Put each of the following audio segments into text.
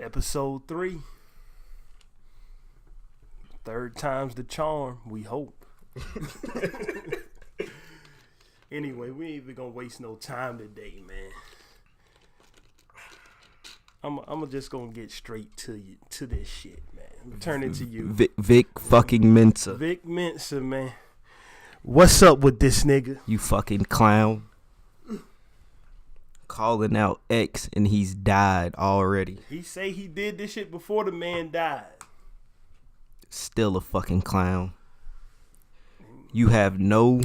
Episode 3. Third time's the charm, we hope. Anyway, we ain't even gonna waste no time today, man. I'm just gonna get straight to this shit, man. Turn it to you. Vic fucking Mensa. Vic Mensa, man. What's up with this nigga? You fucking clown. Calling out X and he's died already. He say he did this shit before the man died. Still a fucking clown. You have no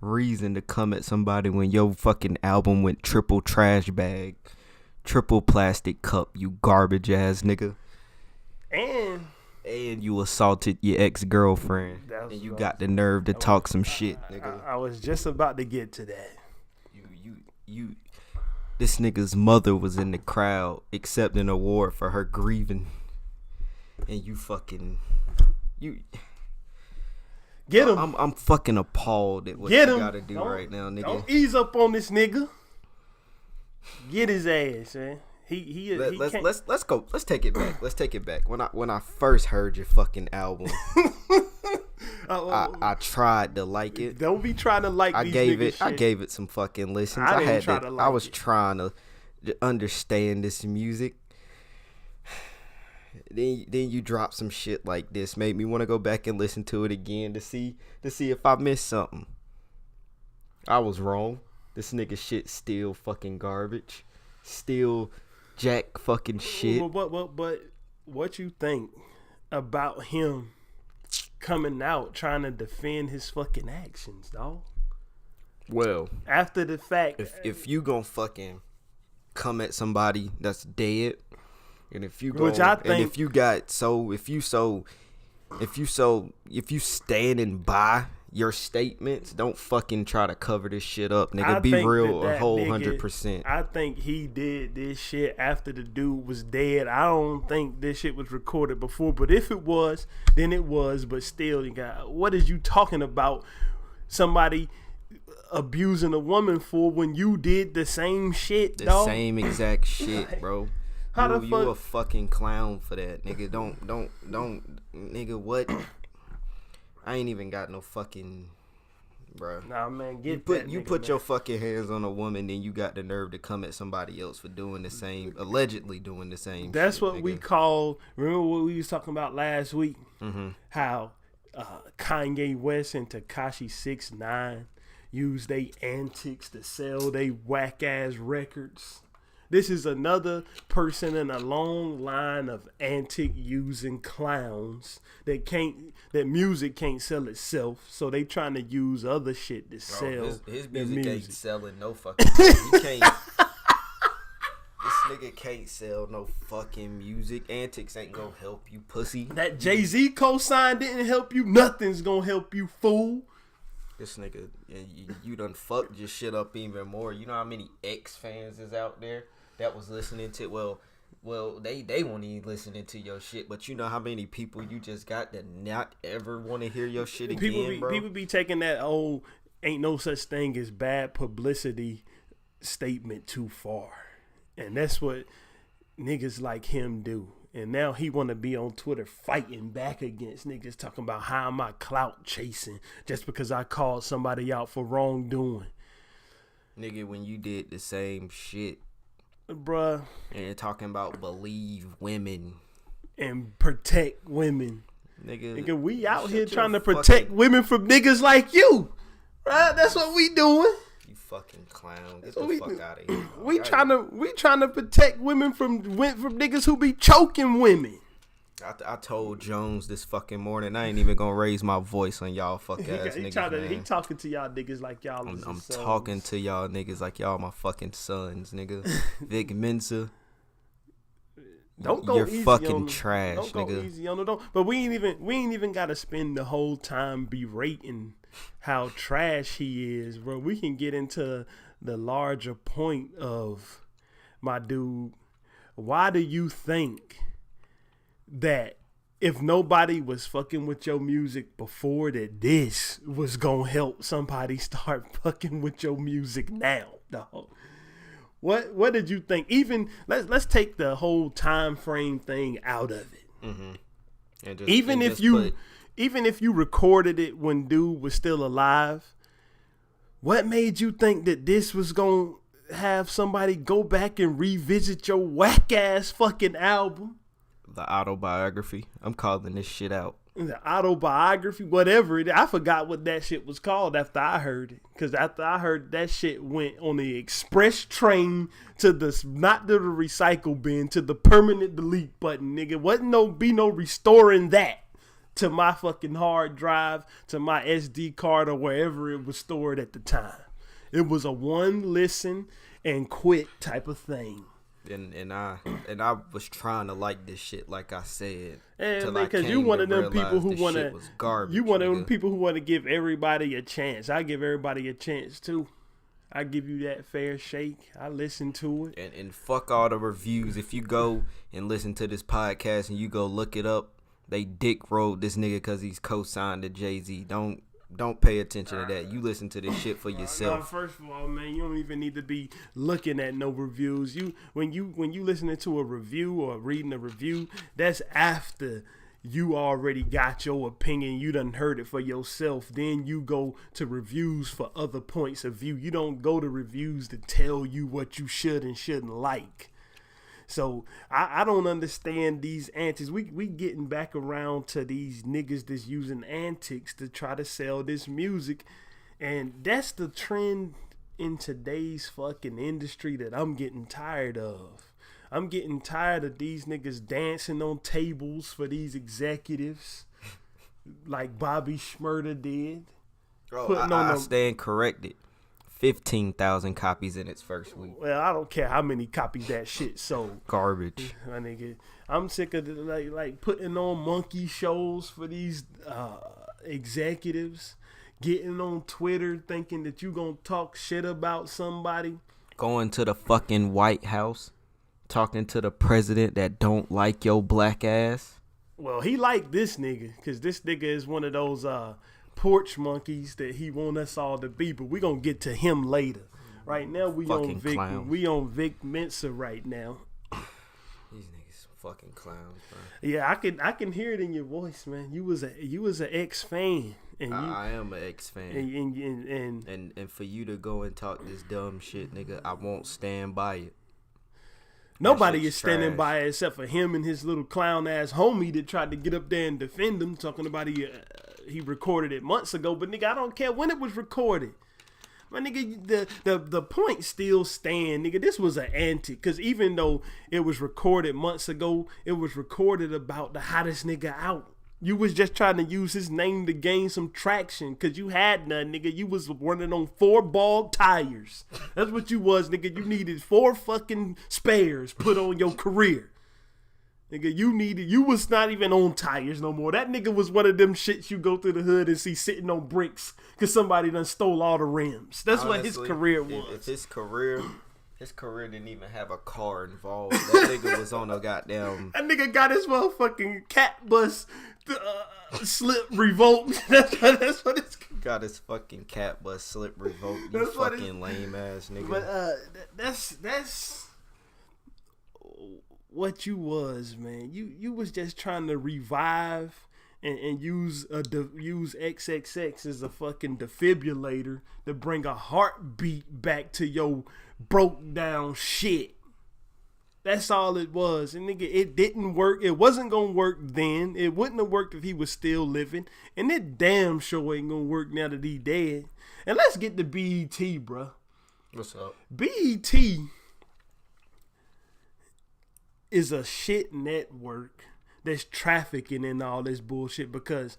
reason to come at somebody when your fucking album went triple trash bag, triple plastic cup, you garbage ass nigga. And you assaulted your ex-girlfriend. And you got the nerve to talk some shit, nigga. I was just about to get to that. You this nigga's mother was in the crowd accepting an award for her grieving. And you get him. I'm fucking appalled at what you gotta do right now, nigga. Don't ease up on this nigga. Get his ass, man. Let's go. Let's take it back. Let's take it back. When I first heard your fucking album, I tried to like it. Don't be trying to like. I gave it some fucking listens. I was trying to understand this music. Then you drop some shit like this. Made me want to go back and listen to it again to see if I missed something. I was wrong. This nigga shit still fucking garbage. Still jack fucking shit. But what you think about him coming out trying to defend his fucking actions, dog? Well, after the fact, if you gonna fucking come at somebody that's dead, and if you standing by your statements, don't fucking try to cover this shit up, nigga. Be real, a whole 100%. I think he did this shit after the dude was dead. I don't think this shit was recorded before, but if it was, then it was. But still, you got, what is you talking about? Somebody abusing a woman for when you did the same shit, dog? The same exact shit, bro. You a fucking clown for that, nigga. Don't, nigga. What? I ain't even got no fucking, bro. Nah, man, you put your fucking hands on a woman, then you got the nerve to come at somebody else for doing the same, allegedly doing the same. That's shit, what nigga. We call. Remember what we was talking about last week? Mm-hmm. How Kanye West and Tekashi 6ix9ine use their antics to sell they whack ass records. This is another person in a long line of antic using clowns that music can't sell itself, so they trying to use other shit to sell. His music ain't selling no fucking. He can't. This nigga can't sell no fucking music. Antics ain't gonna help you, pussy. That Jay-Z cosign didn't help you. Nothing's gonna help you, fool. This nigga, you done fucked your shit up even more. You know how many X fans is out there that was listening to, well, they won't even listening to your shit, but you know how many people you just got that not ever want to hear your shit again, bro? People be taking that ain't no such thing as bad publicity statement too far. And that's what niggas like him do. And now he want to be on Twitter fighting back against niggas talking about how am I clout chasing just because I called somebody out for wrongdoing. Nigga, when you did the same shit, bruh, and talking about believe women and protect women, nigga, we out here trying to protect women from niggas like you, right? That's what we doing. You fucking clown, get the fuck out of here. We trying to protect women from niggas who be choking women. I told Jones this fucking morning I ain't even gonna raise my voice on y'all fuck ass niggas. He talking to y'all niggas like y'all. I'm talking to y'all niggas like y'all my fucking sons, nigga. Vic Mensa, you're fucking trash, don't nigga. Go easy on it, but we ain't even gotta spend the whole time berating how trash he is, bro. We can get into the larger point of, my dude, why do you think that if nobody was fucking with your music before, that this was gonna help somebody start fucking with your music now, dog? What did you think? Even let's take the whole time frame thing out of it. Mm-hmm. Even if you recorded it when dude was still alive, what made you think that this was gonna have somebody go back and revisit your whack ass fucking album? The autobiography. I'm calling this shit out. The autobiography, whatever it is. I forgot what that shit was called after I heard it. Because after I heard that shit went on the express train to not to the recycle bin, to the permanent delete button, nigga. Wasn't no restoring that to my fucking hard drive, to my SD card, or wherever it was stored at the time. It was a one listen and quit type of thing. And I was trying to like this shit, like I said. And because you one of them people who want to, you one of them people who want to give everybody a chance. I give everybody a chance too. I give you that fair shake. I listen to it. And fuck all the reviews. If you go and listen to this podcast and you go look it up, they dick rolled this nigga because he's co-signed to Jay-Z. Don't pay attention to that. You listen to this shit for yourself. No, first of all, man, you don't even need to be looking at no reviews. When you listening to a review or reading a review, that's after you already got your opinion. You done heard it for yourself. Then you go to reviews for other points of view. You don't go to reviews to tell you what you should and shouldn't like. So I don't understand these antics. We getting back around to these niggas that's using antics to try to sell this music. And that's the trend in today's fucking industry that I'm getting tired of. I'm getting tired of these niggas dancing on tables for these executives like Bobby Shmurda did. Bro, I stand corrected. 15,000 copies in its first week. Well, I don't care how many copies that shit sold. Garbage. My nigga, I'm sick of like putting on monkey shows for these executives, getting on Twitter thinking that you gonna talk shit about somebody. Going to the fucking White House, talking to the president that don't like your black ass. Well, he like this nigga because this nigga is one of those porch monkeys that he want us all to be, but we gonna get to him later. Right now we on Vic Mensa right now. These niggas fucking clowns, bro. Yeah, I can hear it in your voice, man. You was an ex fan, and I am an ex fan, and for you to go and talk this dumb shit, nigga, I won't stand by it. Nobody is standing by it except for him and his little clown ass homie that tried to get up there and defend him, talking about he recorded it months ago. But nigga, I don't care when it was recorded. My nigga, the point still stand, nigga. This was an antic, cause even though it was recorded months ago, it was recorded about the hottest nigga out. You was just trying to use his name to gain some traction, cause you had none, nigga. You was running on 4 bald tires. That's what you was, nigga. You needed 4 fucking spares put on your career. Nigga, you was not even on tires no more. That nigga was one of them shits you go through the hood and see sitting on bricks because somebody done stole all the rims. That's honestly what his career was. If his career didn't even have a car involved. That nigga was on a goddamn... That nigga got his motherfucking cat bus slip revoked. That's what it's... Got his fucking cat bus slip revoked. You fucking lame ass nigga. But that's... what you was, man. You was just trying to revive and use XXX as a fucking defibrillator to bring a heartbeat back to your broke down shit. That's all it was. And nigga, it didn't work. It wasn't gonna work then. It wouldn't have worked if he was still living. And it damn sure ain't gonna work now that he dead. And let's get to BET, bruh. What's up? BET is a shit network that's trafficking in all this bullshit, because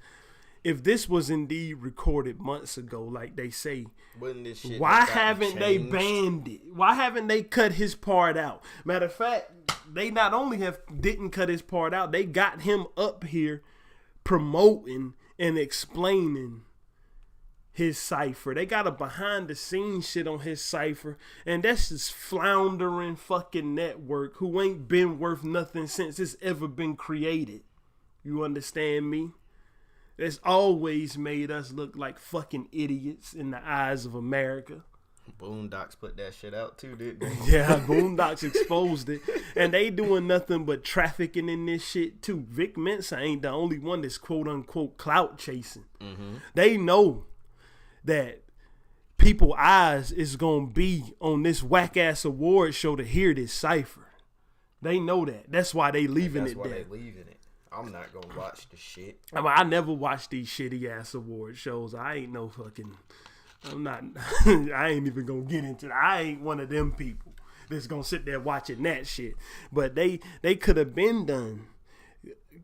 if this was indeed recorded months ago, like they say, this shit why haven't they banned it? Why haven't they cut his part out? Matter of fact, they not only didn't cut his part out, they got him up here promoting and explaining his cipher. They got a behind the scenes shit on his cipher, and that's this floundering fucking network who ain't been worth nothing since it's ever been created. You understand me? That's always made us look like fucking idiots in the eyes of America. Boondocks put that shit out too, didn't they? Yeah, Boondocks exposed it. And they doing nothing but trafficking in this shit too. Vic Mensa ain't the only one that's quote unquote clout chasing. Mm-hmm. They know that people's eyes is gonna be on this whack ass award show to hear this cipher. They know that. That's why they leaving it there. That's why they leaving it. I'm not gonna watch the shit. I mean, I never watch these shitty ass award shows. I ain't no fucking. I'm not. I ain't even gonna get into that. I ain't one of them people that's gonna sit there watching that shit. But they could have been done.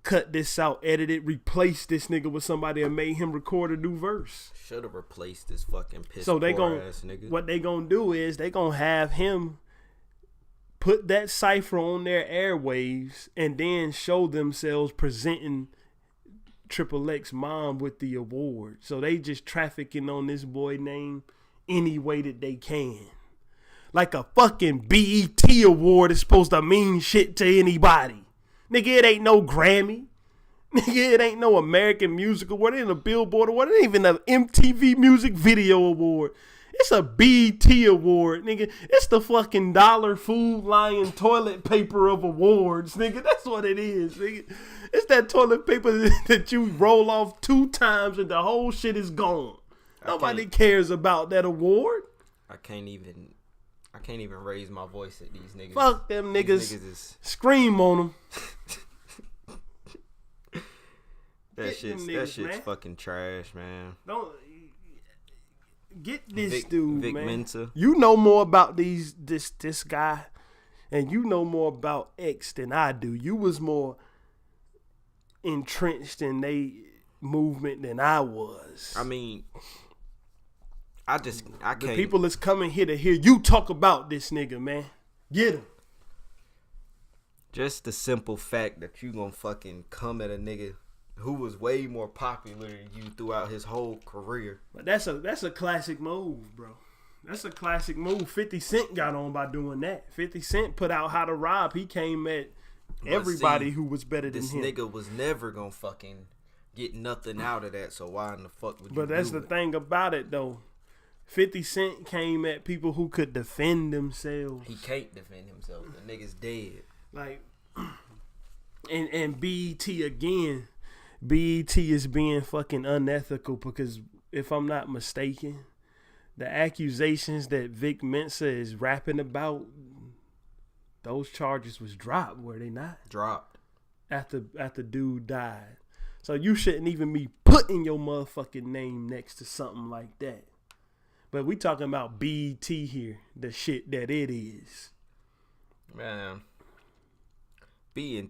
Cut this out, edit it, replace this nigga with somebody and made him record a new verse. Should have replaced this fucking piss so they poor ass nigga. What they gonna do is they gonna have him put that cipher on their airwaves and then show themselves presenting XXX mom with the award. So they just trafficking on this boy name any way that they can. Like a fucking BET award is supposed to mean shit to anybody. Nigga, it ain't no Grammy. Nigga, it ain't no American Music Award. It ain't a Billboard Award. It ain't even an MTV Music Video Award. It's a BET Award, nigga. It's the fucking Dollar Food Lion toilet paper of awards, nigga. That's what it is, nigga. It's that toilet paper that you roll off 2 times and the whole shit is gone. Nobody cares about that award. I can't even raise my voice at these niggas. Fuck them niggas. Scream on them. That shit's fucking trash, man. Don't get this dude, Vic man. Mensa. You know more about this guy, and you know more about X than I do. You was more entrenched in they movement than I was. I mean, I can't. The people that's coming here to hear you talk about this nigga, man. Get him. Just the simple fact that you gonna fucking come at a nigga who was way more popular than you throughout his whole career. But that's a classic move, bro. That's a classic move. 50 Cent got on by doing that. 50 Cent put out How to Rob. He came at everybody who was better than him. This nigga was never gonna fucking get nothing out of that, so why in the fuck would you But that's the thing about it, though. 50 Cent came at people who could defend themselves. He can't defend himself. The nigga's dead. Like, and BET again, BET is being fucking unethical because if I'm not mistaken, the accusations that Vic Mensa is rapping about, those charges was dropped, were they not? Dropped. After dude died. So you shouldn't even be putting your motherfucking name next to something like that. But we talking about BET here, the shit that it is. Man. BET.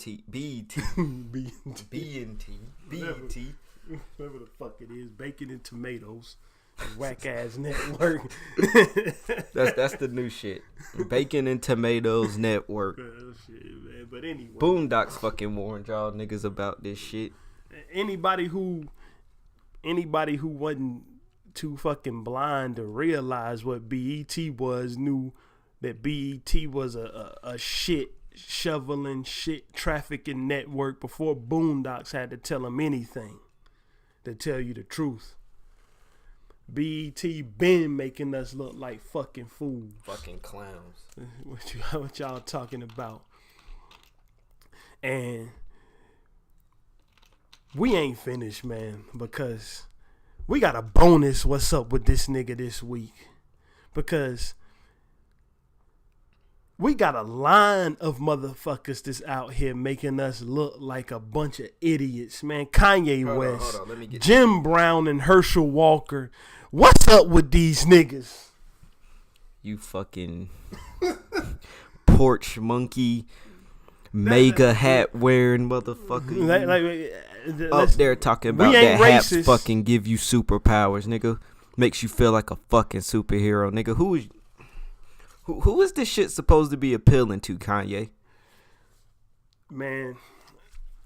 Whatever the fuck it is, bacon and tomatoes. Whack ass network. That's the new shit. Bacon and Tomatoes Network. Shit, man. But anyway, Boondocks fucking warned y'all niggas about this shit. Anybody who wasn't too fucking blind to realize what BET was knew that BET was a shit shoveling, shit trafficking network before Boondocks had to tell them anything. To tell you the truth, BET been making us look like fucking fools, fucking clowns. What y'all talking about? And we ain't finished, man, because we got a bonus. What's up with this nigga this week? Because we got a line of motherfuckers that's out here making us look like a bunch of idiots, man. Kanye West, hold on, let me get Jim Brown, and Herschel Walker. What's up with these niggas? You fucking porch monkey, mega hat wearing motherfucker. Up there talking about that hats fucking give you superpowers, nigga. Makes you feel like a fucking superhero, nigga. Who is this shit supposed to be appealing to, Kanye? Man.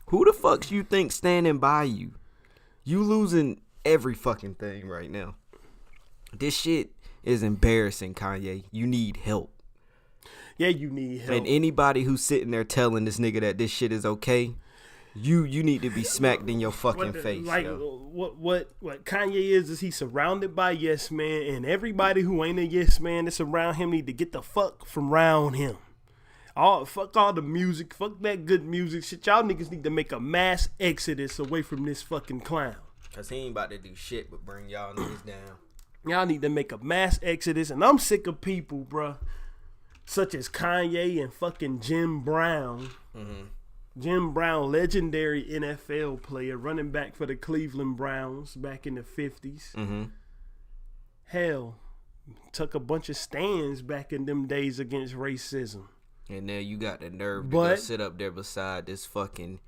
Who the fuck's you think standing by you? You losing every fucking thing right now. This shit is embarrassing, Kanye. You need help. Yeah, you need help. And anybody who's sitting there telling this nigga that this shit is okay, You need to be smacked in your fucking face. Like yo. what Kanye is he's surrounded by yes man, and everybody who ain't a yes man that's around him need to get the fuck from around him. Fuck all the music, fuck that good music shit. Y'all niggas need to make a mass exodus away from this fucking clown. Cause he ain't about to do shit but bring y'all niggas down. Y'all need to make a mass exodus, and I'm sick of people, bruh, such as Kanye and fucking Jim Brown. Mm-hmm. Jim Brown, legendary NFL player, running back for the Cleveland Browns back in the 50s. Mm-hmm. Hell, took a bunch of stands back in them days against racism. And now you got the nerve to go sit up there beside this fucking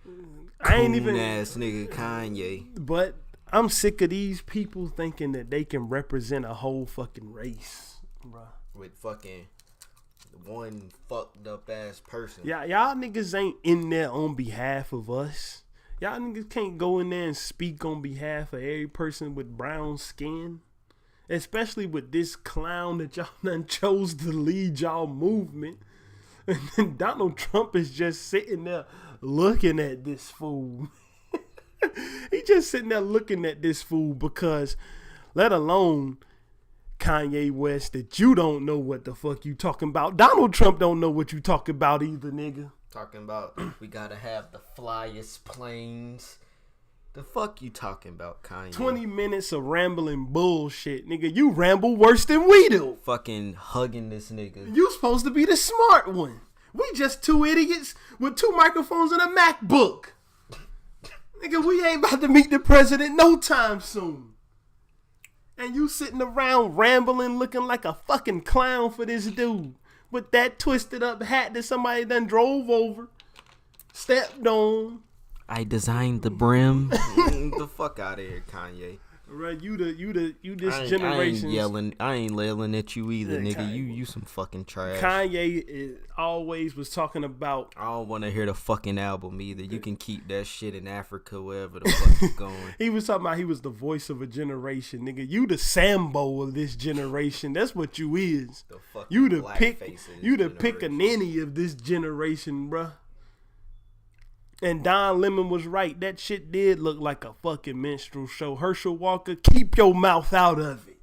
I ain't even ass nigga Kanye. But I'm sick of these people thinking that they can represent a whole fucking race, bro. With fucking one fucked up ass person. Yeah, y'all niggas ain't in there on behalf of us. Y'all niggas can't go in there and speak on behalf of every person with brown skin. Especially with this clown that y'all done chose to lead y'all movement. And then Donald Trump is just sitting there looking at this fool. He just sitting there looking at this fool because, let alone Kanye West, that you don't know what the fuck you talking about. Donald Trump don't know what you talking about either, nigga. Talking about we gotta have the flyest planes. The fuck you talking about, Kanye? 20 minutes of rambling bullshit, nigga. You ramble worse than we do. Fucking hugging this nigga. You supposed to be the smart one. We just two idiots with two microphones and a MacBook. Nigga, we ain't about to meet the president no time soon. And you sitting around rambling looking like a fucking clown for this dude. With that twisted up hat that somebody done drove over, stepped on. I designed the brim. The fuck out of here, Kanye. Right, you this generation. I ain't yelling at you either, nigga. Kanye. You some fucking trash. Kanye always was talking about. I don't want to hear the fucking album either. You can keep that shit in Africa, wherever the fuck you going. He was talking about he was the voice of a generation, nigga. You the Sambo of this generation. That's what you is. You the pick a ninny of this generation, bruh. And Don Lemon was right. That shit did look like a fucking minstrel show. Herschel Walker, keep your mouth out of it.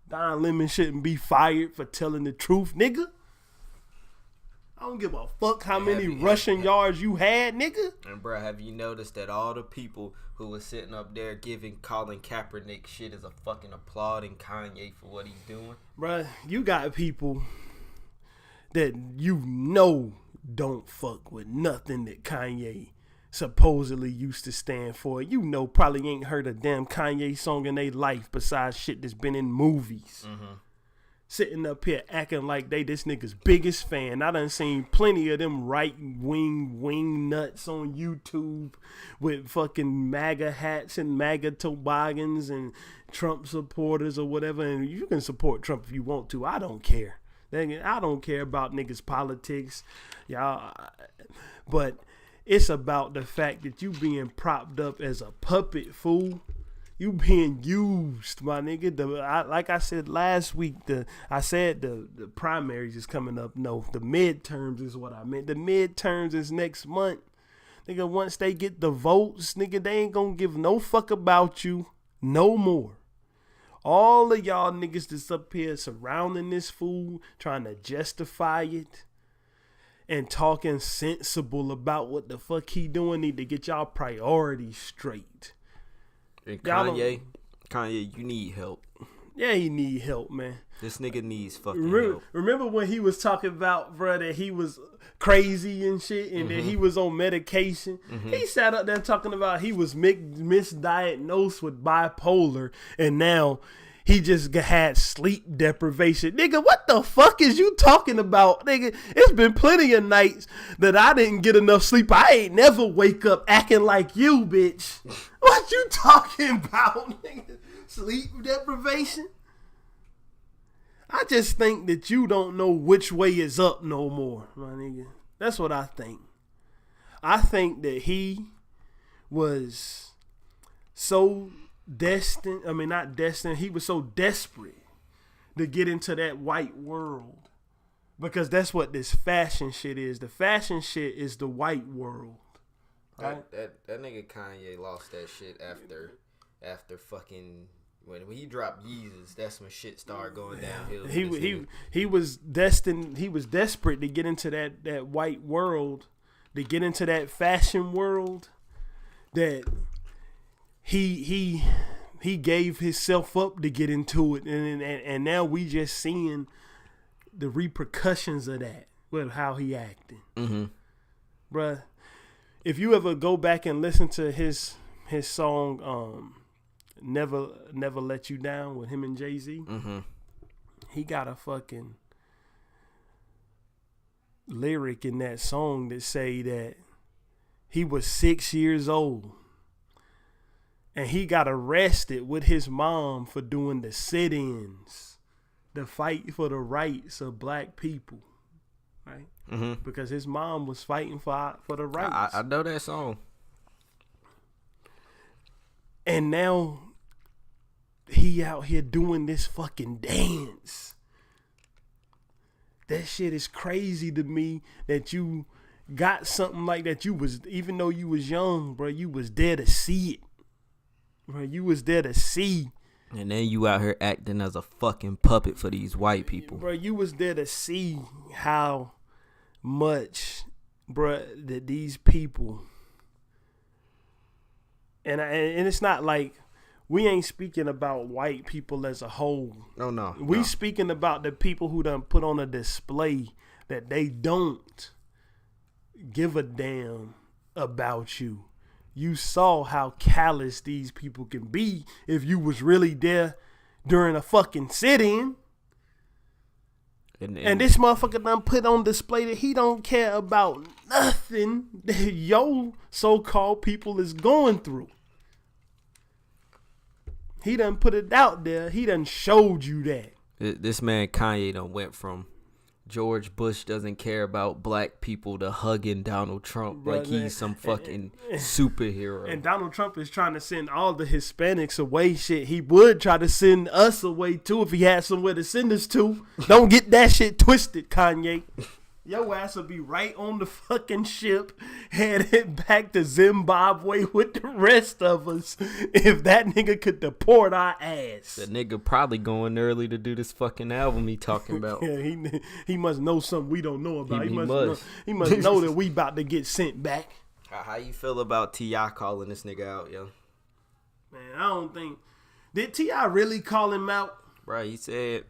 Don Lemon shouldn't be fired for telling the truth, nigga. I don't give a fuck how many rushing yards you had, nigga. And bro, have you noticed that all the people who was sitting up there giving Colin Kaepernick shit is a fucking applauding Kanye for what he's doing? Bruh, you got people that you know don't fuck with nothing that Kanye supposedly used to stand for. You know, probably ain't heard a damn Kanye song in their life besides shit that's been in movies. Mm-hmm. Sitting up here acting like they this nigga's biggest fan. I done seen plenty of them right-wing wing nuts on YouTube with fucking MAGA hats and MAGA toboggans and Trump supporters or whatever. And you can support Trump if you want to. I don't care. I don't care about niggas' politics. Y'all, but it's about the fact that you being propped up as a puppet, fool. You being used, my nigga. Like I said last week, the primaries is coming up. No, the midterms is what I meant. The midterms is next month. Nigga, once they get the votes, nigga, they ain't gonna give no fuck about you no more. All of y'all niggas that's up here surrounding this fool, trying to justify it and talking sensible about what the fuck he doing, need to get y'all priorities straight. And Kanye, you need help. Yeah, he need help, man. This nigga needs fucking help. Remember when he was talking about, bro, that he was crazy and shit and that he was on medication? Mm-hmm. He sat up there talking about he was misdiagnosed with bipolar and now he just had sleep deprivation. Nigga, what the fuck is you talking about? Nigga, it's been plenty of nights that I didn't get enough sleep. I ain't never wake up acting like you, bitch. What you talking about, nigga? Sleep deprivation? I just think that you don't know which way is up no more, my nigga. That's what I think. I think that he was so he was so desperate to get into that white world because that's what this fashion shit is. The fashion shit is the white world. Right? That nigga Kanye lost that shit after fucking when he dropped Yeezus. That's when shit started going downhill. He was destined. He was desperate to get into that white world, to get into that fashion world. That he gave himself up to get into it, and now we just seeing the repercussions of that with how he acting. Mm-hmm. Bruh, if you ever go back and listen to his song Never Let You Down with him and Jay-Z, mm-hmm. he got a fucking lyric in that song that say that he was 6 years old and he got arrested with his mom for doing the sit-ins, the fight for the rights of black people, right? Mm-hmm. Because his mom was fighting for the rights. I know that song. And now he out here doing this fucking dance. That shit is crazy to me that you got something like that. You was, even though you was young, bro, you was there to see it. Bro, you was there to see. And then you out here acting as a fucking puppet for these white people. Bro, you was there to see how much, bro, that these people, and it's not like we ain't speaking about white people as a whole. No. We speaking about the people who done put on a display that they don't give a damn about you. You saw how callous these people can be if you was really there during a fucking sit-in. And this motherfucker done put on display that he don't care about nothing that your so-called people is going through. He done put it out there. He done showed you that. This man Kanye done went from George Bush doesn't care about black people to hugging Donald Trump like he's some fucking superhero. And Donald Trump is trying to send all the Hispanics away. Shit, he would try to send us away too if he had somewhere to send us to. Don't get that shit twisted, Kanye. Your ass will be right on the fucking ship headed back to Zimbabwe with the rest of us if that nigga could deport our ass. That nigga probably going early to do this fucking album he talking about. Yeah, he must know something we don't know about. He must know that we about to get sent back. How you feel about T.I. calling this nigga out, yo? Man, I don't think... Did T.I. really call him out? Right, he said...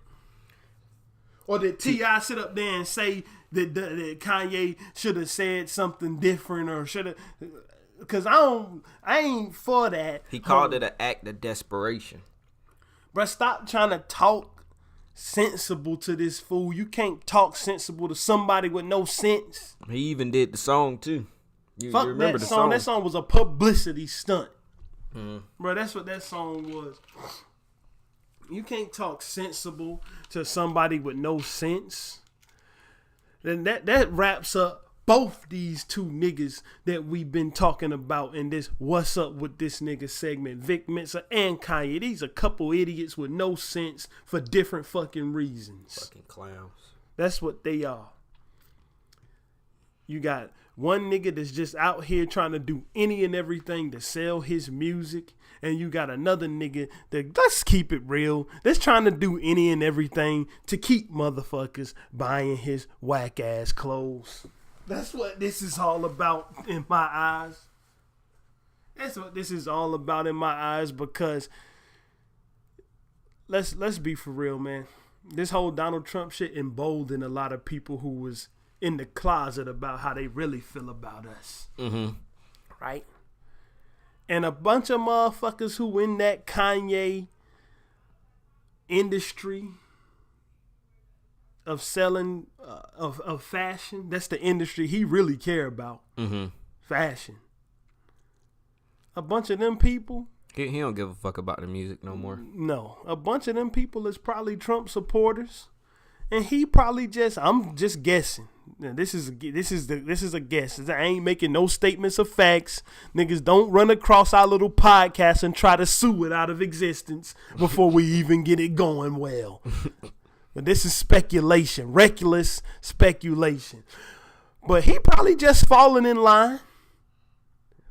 Or did T.I. sit up there and say that Kanye should have said something different or should have... Because I ain't for that. He called it an act of desperation. Bruh, stop trying to talk sensible to this fool. You can't talk sensible to somebody with no sense. He even did the song, too. You remember that the song? That song was a publicity stunt. Mm-hmm. Bro, that's what that song was. You can't talk sensible to somebody with no sense. Then that wraps up both these two niggas that we've been talking about in this What's Up With This Nigga segment. Vic Mensa and Kanye. These are a couple idiots with no sense for different fucking reasons. Fucking clowns. That's what they are. You got one nigga that's just out here trying to do any and everything to sell his music. And you got another nigga that, let's keep it real, that's trying to do any and everything to keep motherfuckers buying his whack ass clothes. That's what this is all about in my eyes. That's what this is all about in my eyes, because let's be for real, man. This whole Donald Trump shit emboldened a lot of people who was in the closet about how they really feel about us. Mm-hmm. Right? And a bunch of motherfuckers who in that Kanye industry of selling, of fashion, that's the industry he really care about. Mm-hmm. Fashion. A bunch of them people. He don't give a fuck about the music no more. No. A bunch of them people is probably Trump supporters. And he probably I'm just guessing. Now, this is a guess. I ain't making no statements of facts. Niggas don't run across our little podcast and try to sue it out of existence before we even get it going well. But this is speculation, reckless speculation. But he probably just falling in line.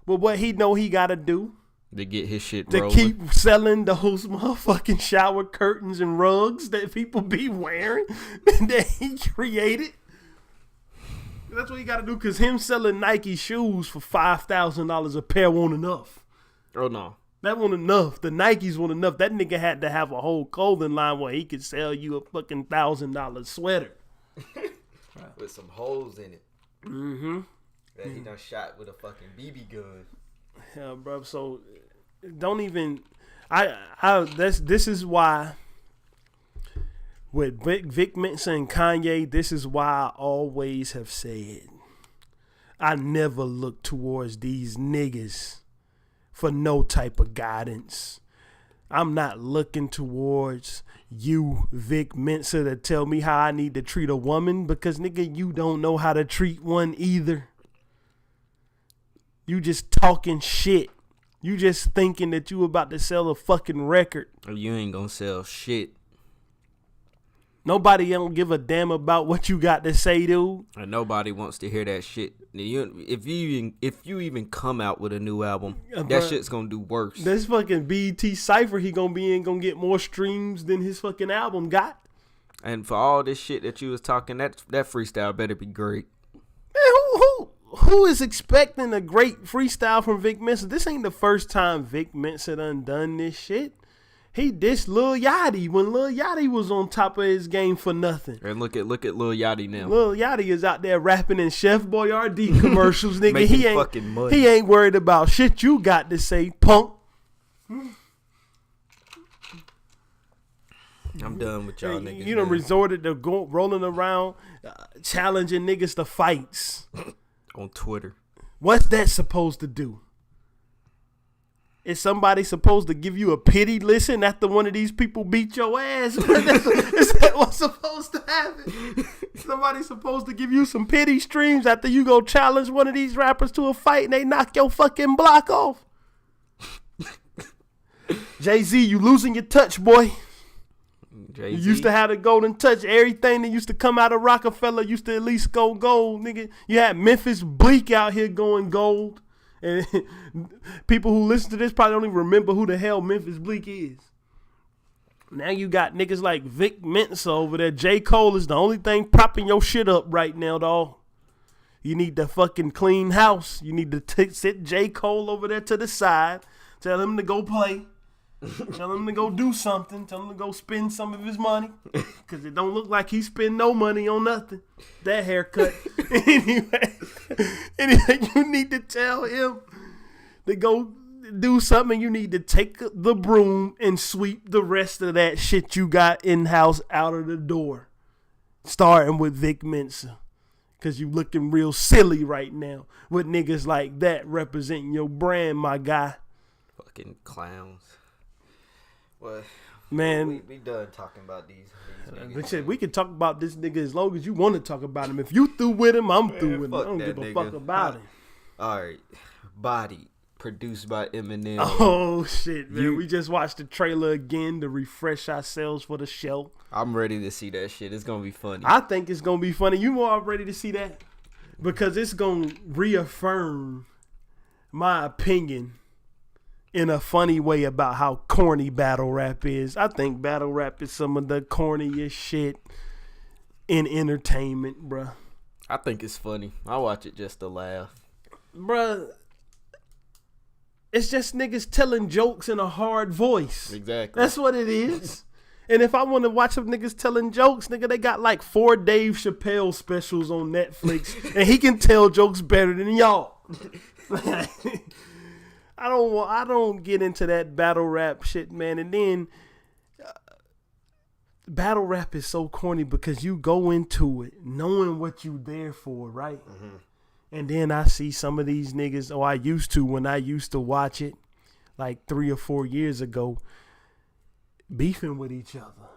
But what he know he gotta do to get his shit to rolling. keep selling those motherfucking shower curtains and rugs that people be wearing that he created. That's what he gotta do, cause him selling Nike shoes for $5,000 a pair won't enough. Oh no. That wasn't enough. The Nikes weren't enough. That nigga had to have a whole clothing line where he could sell you a fucking $1,000 sweater. With some holes in it. Mm-hmm. That he done shot with a fucking BB gun. Yeah, bro. So don't even. This is why with Vic Mensa and Kanye. This is why I always have said I never look towards these niggas for no type of guidance. I'm not looking towards you, Vic Mensa, to tell me how I need to treat a woman, because nigga, you don't know how to treat one either. You just talking shit. You just thinking that you about to sell a fucking record. You ain't gonna sell shit. Nobody don't give a damn about what you got to say, dude. And nobody wants to hear that shit. If you even come out with a new album, that shit's gonna do worse. This fucking BET Cypher he gonna be in gonna get more streams than his fucking album got. And for all this shit that you was talking, that freestyle better be great. Man, who is expecting a great freestyle from Vic Mensa? This ain't the first time Vic Mensa done this shit. He dissed Lil Yachty when Lil Yachty was on top of his game for nothing. And look at Lil Yachty now. Lil Yachty is out there rapping in Chef Boyardee commercials, nigga. Making He ain't fucking money. He ain't worried about shit you got to say, punk. I'm done with y'all niggas. You done resorted to rolling around, challenging niggas to fights on Twitter. What's that supposed to do? Is somebody supposed to give you a pity listen after one of these people beat your ass? Is that what's supposed to happen? Somebody supposed to give you some pity streams after you go challenge one of these rappers to a fight and they knock your fucking block off? Jay-Z, you losing your touch, boy. Jay-Z. You used to have the golden touch. Everything that used to come out of Rockefeller used to at least go gold, nigga. You had Memphis Bleak out here going gold. And people who listen to this probably don't even remember who the hell Memphis Bleak is. Now you got niggas like Vic Mensa over there. J. Cole is the only thing propping your shit up right now, dawg. You need to fucking clean house. You need to sit J. Cole over there to the side. Tell him to go play. Tell him to go do something. Tell him to go spend some of his money. Because it don't look like he spend no money on nothing. That haircut. Anyway, you need to tell him to go do something. You need to take the broom and sweep the rest of that shit you got in-house out of the door. Starting with Vic Mensa. Because you looking real silly right now with niggas like that representing your brand, my guy. Fucking clowns. Well, man, we done talking about these niggas. We can talk about this nigga as long as you want to talk about him. If you through with him, I'm through with him. I don't give a fuck about him. All right, Bodied, produced by Eminem. Oh shit, man! We just watched the trailer again to refresh ourselves for the show. I'm ready to see that shit. It's gonna be funny. I think it's gonna be funny. You all ready to see that? Because it's gonna reaffirm my opinion in a funny way about how corny battle rap is. I think battle rap is some of the corniest shit in entertainment, bruh. I think it's funny. I watch it just to laugh. Bruh, it's just niggas telling jokes in a hard voice. Exactly. That's what it is. And if I want to watch some niggas telling jokes, nigga, they got like 4 Dave Chappelle specials on Netflix, and he can tell jokes better than y'all. I don't get into that battle rap shit, man. And then battle rap is so corny because you go into it knowing what you there for, right? Mm-hmm. And then I see some of these niggas, I used to when I used to watch it like 3 or 4 years ago, beefing with each other.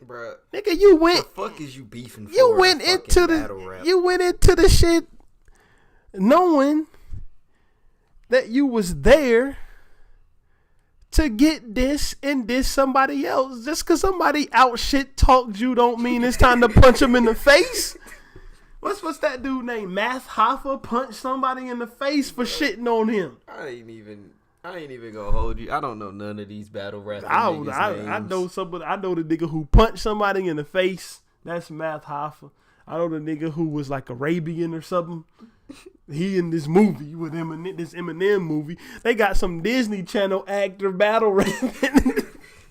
Bruh. Nigga, you went. What the fuck is you beefing for? You went into the shit knowing that you was there to get this and diss somebody else. Just because somebody out shit talked you don't mean it's time to punch them in the face. What's that dude named Math Hoffa punched somebody in the face for shitting on him? I ain't even gonna hold you. I don't know none of these battle rappers. I know somebody. I know the nigga who punched somebody in the face. That's Math Hoffa. I know the nigga who was like Arabian or something. He in this movie with Eminem, this Eminem movie. They got some Disney Channel actor battle rapping.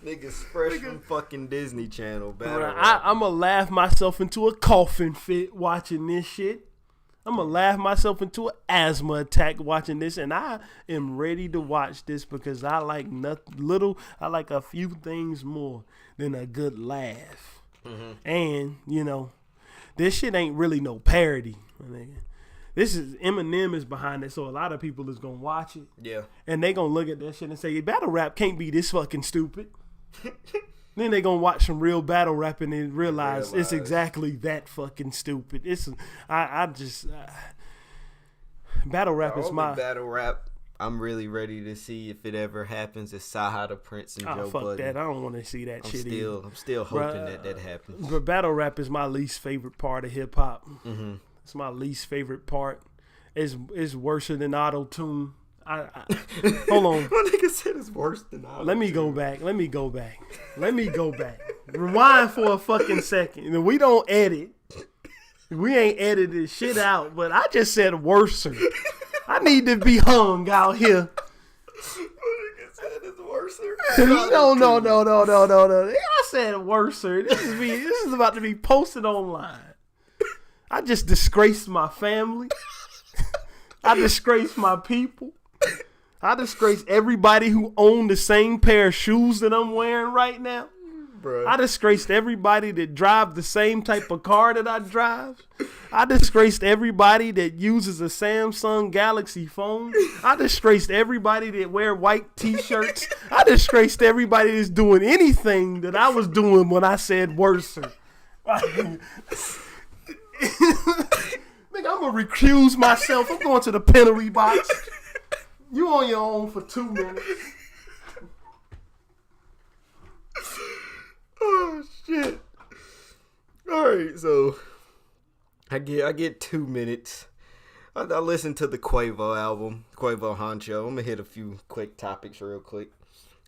Niggas fresh from fucking Disney Channel battle. I'm gonna laugh myself into a coughing fit watching this shit. I'm gonna laugh myself into an asthma attack watching this, and I am ready to watch this because I like I like a few things more than a good laugh. Mm-hmm. And you know, this shit ain't really no parody. This is Eminem is behind it, so a lot of people is gonna watch it. Yeah, and they gonna look at that shit and say, "Battle rap can't be this fucking stupid." Then they gonna watch some real battle rapping and realize it's exactly that fucking stupid. Battle rap is my battle rap. I'm really ready to see if it ever happens. It's Saha the Prince and Joe fuck Budden. That. I don't want to see that shit. I'm still hoping that happens. But battle rap is my least favorite part of hip hop. Mm-hmm. It's my least favorite part. It's worse than auto tune. Hold on. My nigga said it's worse than auto tune. Let me go back. Rewind for a fucking second. We don't edit. We ain't edited shit out, but I just said worser. I need to be hung out here. My nigga said it's worser. No. I said worser. This is about to be posted online. I just disgraced my family. I disgraced my people. I disgrace everybody who owned the same pair of shoes that I'm wearing right now. Bruh. I disgraced everybody that drive the same type of car that I drive. I disgraced everybody that uses a Samsung Galaxy phone. I disgraced everybody that wear white t-shirts. I disgraced everybody that's doing anything that I was doing when I said worser. Nigga, I'm gonna recuse myself. I'm going to the penalty box. You on your own for 2 minutes. Oh shit! All right, so I get 2 minutes. I listened to the Quavo album, Quavo Honcho. I'm gonna hit a few quick topics real quick.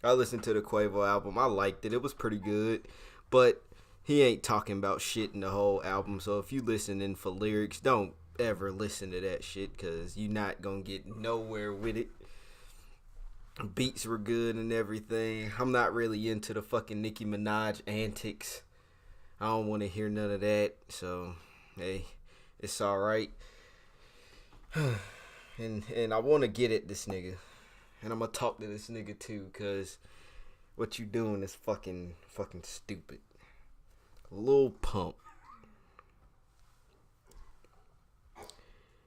I listened to the Quavo album. I liked it. It was pretty good, but he ain't talking about shit in the whole album. So if you listening for lyrics, don't ever listen to that shit because you're not gonna get nowhere with it. Beats were good and everything. I'm not really into the fucking Nicki Minaj antics. I don't want to hear none of that. So, hey, it's all right. and I want to get at this nigga. And I'm going to talk to this nigga too because what you doing is fucking stupid. Lil Pump.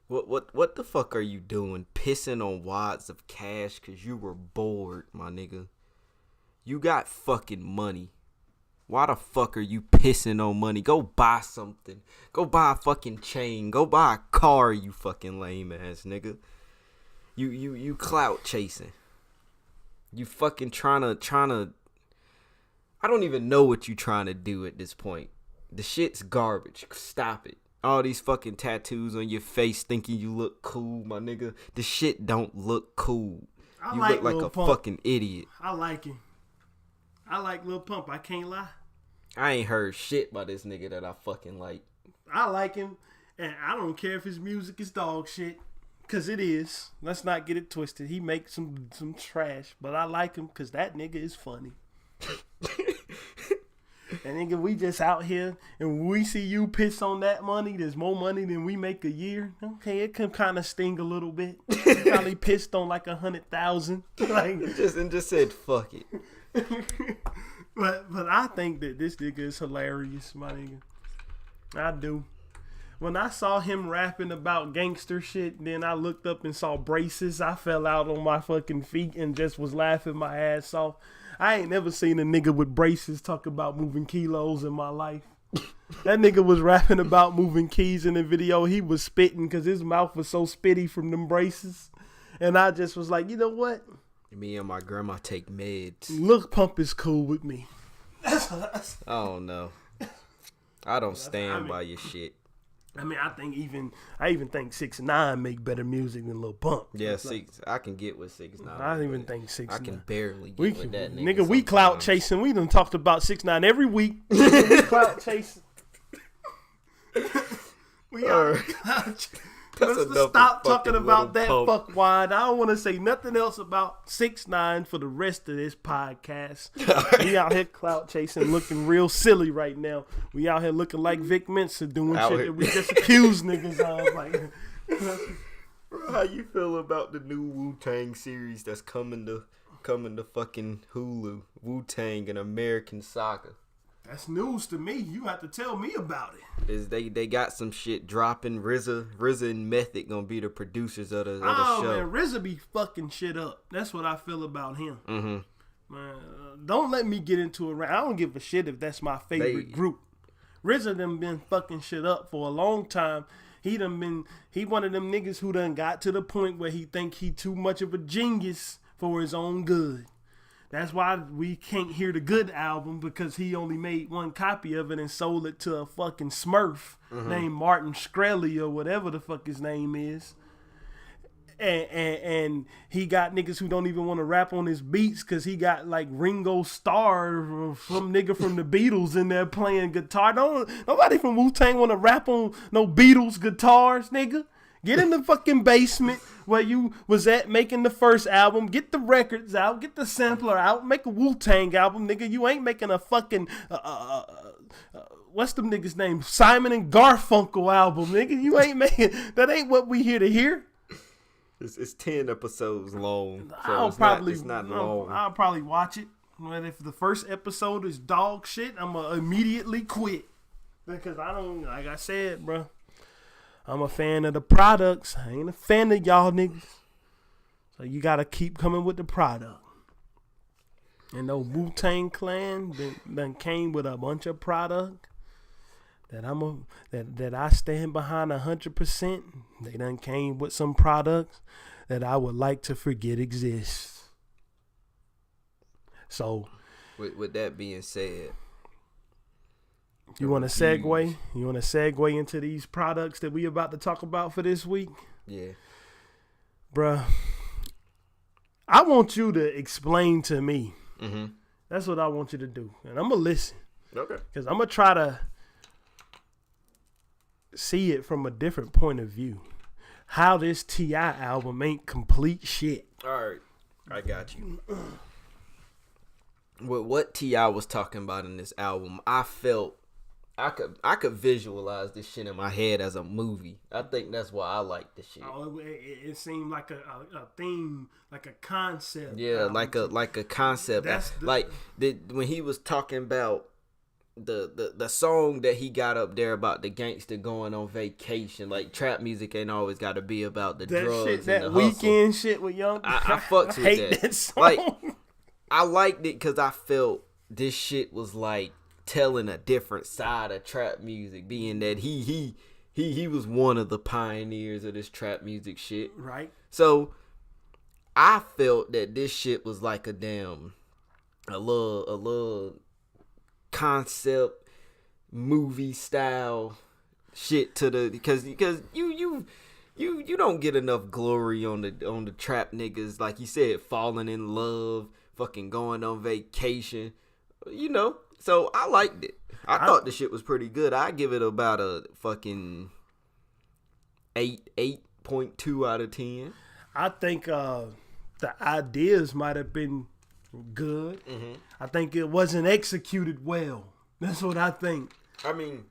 What the fuck are you doing? Pissing on wads of cash because you were bored, my nigga. You got fucking money. Why the fuck are you pissing on money? Go buy something. Go buy a fucking chain. Go buy a car, you fucking lame ass nigga. You clout chasing. You fucking trying to I don't even know what you trying to do at this point. The shit's garbage. Stop it. All these fucking tattoos on your face thinking you look cool, my nigga. The shit don't look cool. You look like a fucking idiot. I like him. I like Lil Pump. I can't lie. I ain't heard shit by this nigga that I fucking like. I like him. And I don't care if his music is dog shit. Because it is. Let's not get it twisted. He makes some trash. But I like him because that nigga is funny. And nigga, we just out here, and when we see you piss on that money, there's more money than we make a year. Okay, it can kind of sting a little bit. You probably pissed on like 100,000. Like, just said fuck it. but I think that this nigga is hilarious, my nigga. I do. When I saw him rapping about gangster shit, then I looked up and saw braces. I fell out on my fucking feet and just was laughing my ass off. I ain't never seen a nigga with braces talk about moving kilos in my life. That nigga was rapping about moving keys in the video. He was spitting because his mouth was so spitty from them braces. And I just was like, you know what? Me and my grandma take meds. Lil Pump is cool with me. Oh, no. I don't stand by your shit. I mean, I even think 6ix9ine make better music than Lil Pump. Yeah, I can get with 6ix9ine. I don't even think 6ix9ine. I can barely get with that nigga. Nigga, we clout chasing. We done talked about 6ix9ine every week. We clout chasing. We are clout chasing. Let's stop talking about that fuck wine. I don't want to say nothing else about 6ix9ine for the rest of this podcast. We out here clout chasing, looking real silly right now. We out here looking like Vic Mensa doing shit that we just accused niggas of. Like, bro, how you feel about the new Wu-Tang series that's coming to fucking Hulu? Wu-Tang, an American Saga. That's news to me. You have to tell me about it. They got some shit dropping. RZA and Method gonna be the producers of the show. Oh man, RZA be fucking shit up. That's what I feel about him. Mm-hmm. Man, don't let me get into it. I don't give a shit if that's my favorite group. RZA done been fucking shit up for a long time. He one of them niggas who done got to the point where he think he too much of a genius for his own good. That's why we can't hear the good album, because he only made one copy of it and sold it to a fucking Smurf named Martin Shkreli or whatever the fuck his name is. And he got niggas who don't even want to rap on his beats because he got like Ringo Starr, some nigga from the Beatles in there playing guitar. Nobody from Wu-Tang want to rap on no Beatles guitars, nigga. Get in the fucking basement where you was at making the first album. Get the records out. Get the sampler out. Make a Wu-Tang album, nigga. You ain't making a fucking, what's them niggas' name? Simon and Garfunkel album, nigga. You ain't making, that ain't what we here to hear. It's 10 episodes long. So it's not long. I'll probably watch it. But if the first episode is dog shit, I'm going to immediately quit. Because like I said, bro. I'm a fan of the products. I ain't a fan of y'all niggas. So you gotta keep coming with the product. And the Wu-Tang Clan done came with a bunch of product that I stand behind 100%. They done came with some products that I would like to forget exists. So, with that being said, you want to segue? You want to segue into these products that we about to talk about for this week? Yeah. Bruh, I want you to explain to me. Mm-hmm. That's what I want you to do. And I'm going to listen. Okay. Because I'm going to try to see it from a different point of view. How this T.I. album ain't complete shit. All right. I got you. With what T.I. was talking about in this album, I felt I could visualize this shit in my head as a movie. I think that's why I like this shit. Oh, it seemed like a theme, like a concept. Yeah, like a concept. When he was talking about the song that he got up there about the gangster going on vacation, like trap music ain't always got to be about the drugs shit, and that the weekend hustle. shit with Young. I fucks with hate that song. Like, I liked it because I felt this shit was like telling a different side of trap music, being that he was one of the pioneers of this trap music shit. Right. So I felt that this shit was like a little concept movie style shit because you don't get enough glory on the trap niggas, like you said, falling in love, fucking going on vacation, So I liked it. I thought the shit was pretty good. I give it about a fucking 8.2 out of 10. I think the ideas might have been good. Mm-hmm. I think it wasn't executed well. That's what I think. I mean,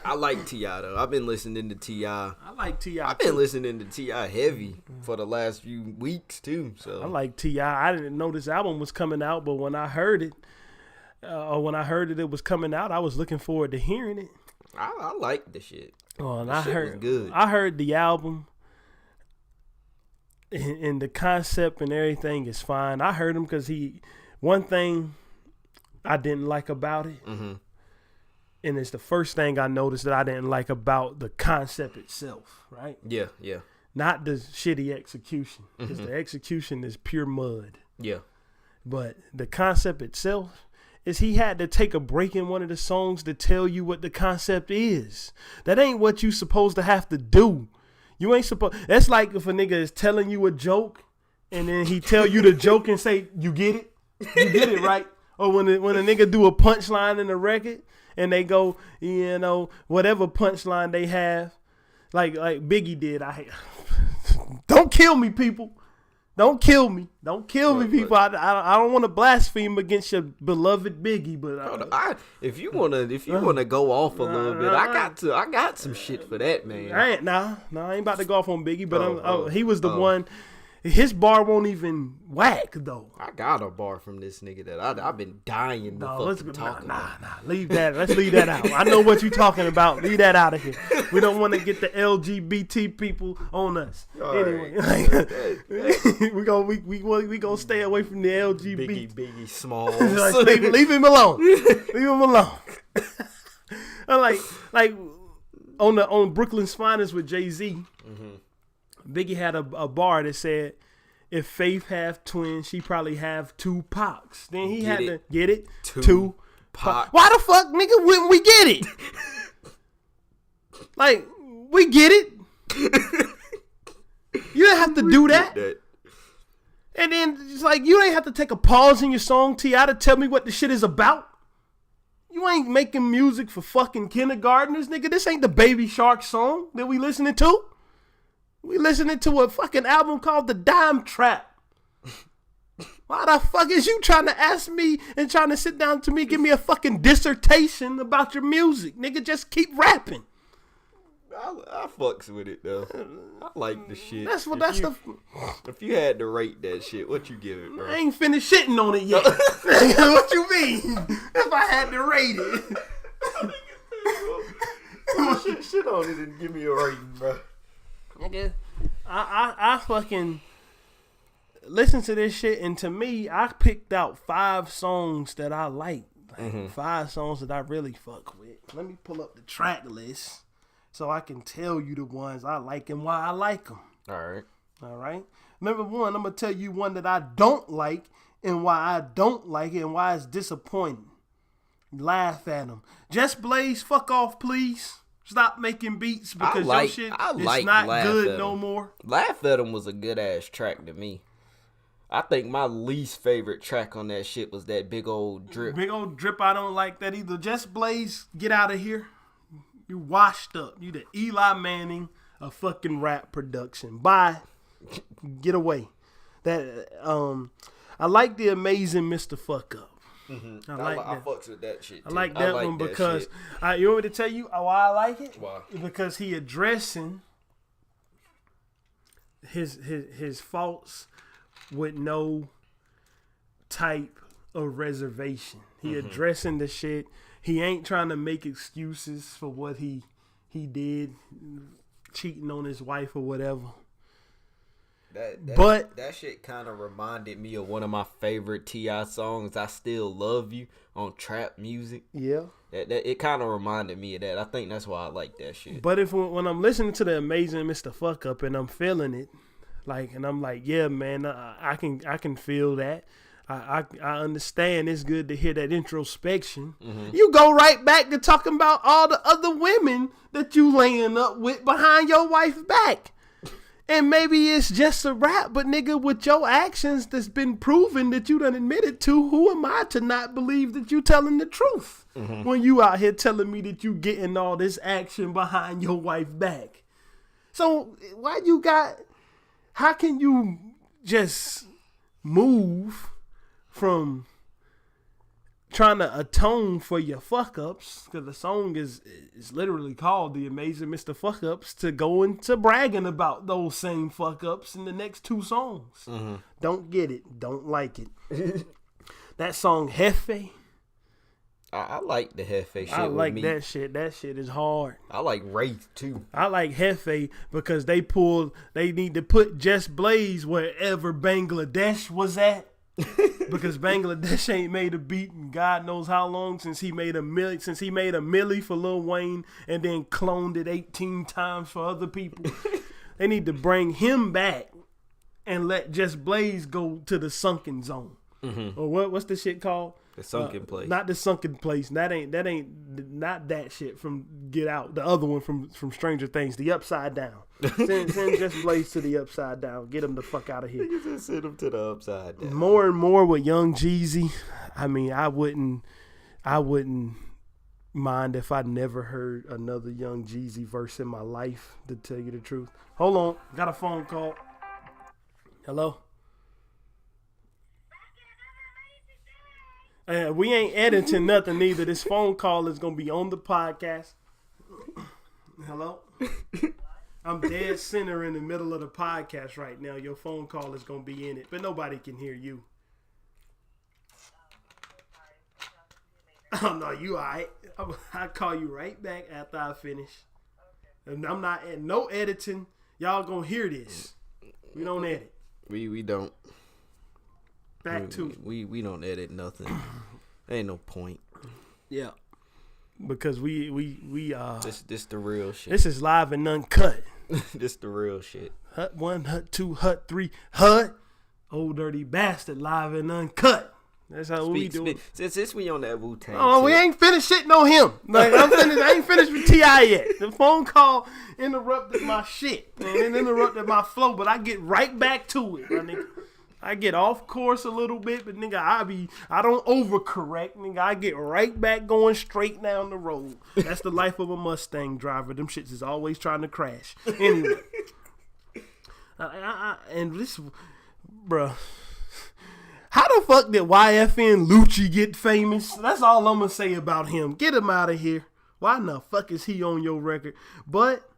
I like T.I. though. I've been listening to T.I. I like T.I. I've been listening to T.I. heavy for the last few weeks too. So I like T.I. I didn't know this album was coming out, but when I heard it, it was coming out, I was looking forward to hearing it. I like the shit. Oh, and the shit was good. I heard the album, and the concept and everything is fine. I heard him because one thing I didn't like about it, mm-hmm. and it's the first thing I noticed that I didn't like about the concept itself, right? Yeah. Not the shitty execution, because mm-hmm. the execution is pure mud. Yeah. But the concept itself is he had to take a break in one of the songs to tell you what the concept is. That ain't what you supposed to have to do. You ain't supposed. That's like if a nigga is telling you a joke and then he tell you the joke and say, you get it? You get it, right? Or when a nigga do a punchline in the record and they go, you know, whatever punchline they have, like Biggie did. Don't kill me, people. Don't kill me. Don't kill me, people. I don't want to blaspheme against your beloved Biggie, but if you wanna go off a little bit, I got some shit for that, man. I ain't about to go off on Biggie, but he was the one. His bar won't even whack though. I got a bar from this nigga that I've been dying to fucking talk about. Leave that. Let's leave that out. I know what you're talking about. Leave that out of here. We don't want to get the LGBT people on us. All anyway, right. we gonna stay away from the LGBT. Biggie Smalls. leave him alone. Leave him alone. like on Brooklyn's Finest with Jay-Z. Mm-hmm. Biggie had a bar that said, if Faith have twins, she probably have two Pacs. Then he had to get it. Two Pacs. Why the fuck, nigga, wouldn't we get it? Like, we get it. You didn't have to do that. And then it's like, you ain't have to take a pause in your song, T.I., to tell me what the shit is about. You ain't making music for fucking kindergartners, nigga. This ain't the Baby Shark song that we listening to. We listening to a fucking album called The Dime Trap. Why the fuck is you trying to ask me and trying to sit down to me, give me a fucking dissertation about your music? Nigga, just keep rapping. I fucks with it, though. I like the shit. If you had to rate that shit, what you give it, bro? I ain't finished shitting on it yet. What you mean? If I had to rate it. Shit on it and give me a rating, bro. Nigga, I fucking listen to this shit, and to me, I picked out 5 songs that I like. 5 songs that I really fuck with. Let me pull up the track list so I can tell you the ones I like and why I like them. All right. Number 1, I'm gonna tell you one that I don't like and why I don't like it and why it's disappointing. Laugh at them. Just Blaze, fuck off, please. Stop making beats because your shit is not good no more. Laugh at 'em was a good ass track to me. I think my least favorite track on that shit was that Big Old Drip. Big Old Drip, I don't like that either. Just Blaze, get out of here. You washed up. You the Eli Manning of fucking rap production. Bye. Get away. That I like the Amazing Mr. Fuck Up. Mm-hmm. I fucks with that shit too. I like that one because you want me to tell you why I like it? Why? Because he addressing his faults with no type of reservation. He addressing the shit. He ain't trying to make excuses for what he did, cheating on his wife or whatever. That shit kind of reminded me of one of my favorite T.I. songs, I Still Love You, on trap music. Yeah. It kind of reminded me of that. I think that's why I like that shit. But when I'm listening to the Amazing Mr. Fuck Up and I'm feeling it, and I'm like, yeah, man, I can feel that. I understand. It's good to hear that introspection. Mm-hmm. You go right back to talking about all the other women that you laying up with behind your wife's back. And maybe it's just a rap, but nigga, with your actions that's been proven that you done admitted to, who am I to not believe that you telling the truth? Mm-hmm. When you out here telling me that you getting all this action behind your wife back. So how can you just move from trying to atone for your fuck ups, because the song is literally called The Amazing Mr. Fuck Ups, to go into bragging about those same fuck ups in the next 2 songs. Mm-hmm. Don't get it. Don't like it. That song Jefe. I like the Jefe shit. I like that shit. That shit is hard. I like Wraith too. I like Jefe because they need to put Just Blaze wherever Bangladesh was at. Because Bangladesh ain't made a beat in God knows how long since he made a milli for Lil Wayne and then cloned it 18 times for other people. They need to bring him back and let Just Blaze go to the sunken zone. Mm-hmm. Or what's the shit called? The sunken place. Not the sunken place. That ain't not that shit from Get Out. The other one from Stranger Things. The Upside Down. Send Just Blaze to the Upside Down. Get him the fuck out of here. You just send him to the Upside Down. More and more with Young Jeezy. I mean, I wouldn't mind if I never heard another Young Jeezy verse in my life, to tell you the truth. Hold on. Got a phone call. Hello? We ain't editing nothing either. This phone call is going to be on the podcast. Hello? I'm dead center in the middle of the podcast right now. Your phone call is going to be in it, but nobody can hear you. Oh, no, you all right. I'll call you right back after I finish. And I'm not no editing. Y'all going to hear this. We don't edit. We don't. Back to we don't edit nothing. Ain't no point. Yeah. Because we this the real shit. This is live and uncut. This the real shit. Hut 1, Hut 2, Hut 3, Hut. Old Dirty Bastard, live and uncut. That's how we do it. Since we on that Wu-Tang. Oh, we ain't finished shitting on him. Like I ain't finished with T.I. yet. The phone call interrupted my shit. And it interrupted my flow, but I get right back to it, my nigga. I get off course a little bit, but nigga, I don't overcorrect, nigga. I get right back going straight down the road. That's the life of a Mustang driver. Them shits is always trying to crash. Anyway, and this, bruh, how the fuck did YFN Lucci get famous? That's all I'm gonna say about him. Get him out of here. Why in the fuck is he on your record? But